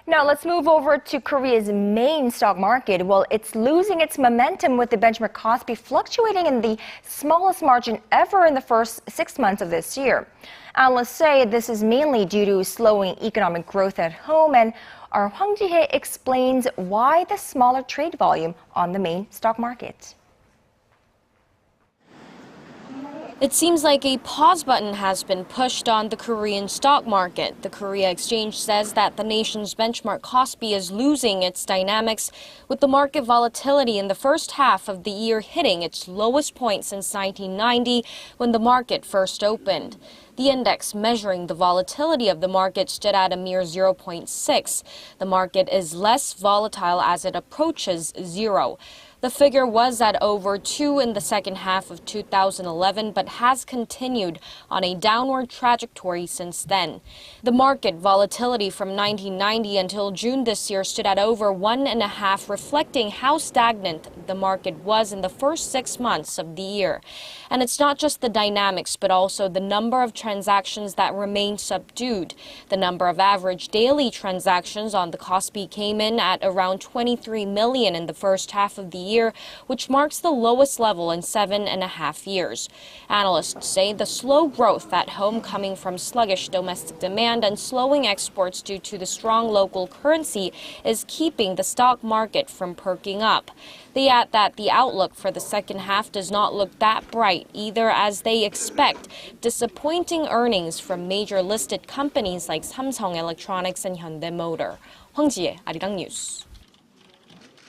Now let's move over to Korea's main stock market. Well, it's losing its momentum with the benchmark Kospi fluctuating in the smallest margin ever in the first 6 months of this year. Analysts say this is mainly due to slowing economic growth at home, and our Hwang Ji-hye explains why the smaller trade volume on the main stock market. It seems like a pause button has been pushed on the Korean stock market. The Korea Exchange says that the nation's benchmark Kospi is losing its dynamics, with the market volatility in the first half of the year hitting its lowest point since 1990, when the market first opened. The index measuring the volatility of the market stood at a mere 0.6. The market is less volatile as it approaches zero. The figure was at over 2 in the second half of 2011, but has continued on a downward trajectory since then. The market volatility from 1990 until June this year stood at over 1.5, reflecting how stagnant the market was in the first 6 months of the year. And it's not just the dynamics, but also the number of transactions that remain subdued. The number of average daily transactions on the Kospi came in at around 23 million in the first half of the year, which marks the lowest level in 7.5 years. Analysts say the slow growth at home coming from sluggish domestic demand and slowing exports due to the strong local currency is keeping the stock market from perking up. They add that the outlook for the second half does not look that bright either, as they expect disappointing earnings from major listed companies like Samsung Electronics and Hyundai Motor. Hwang Ji-hye, Arirang News.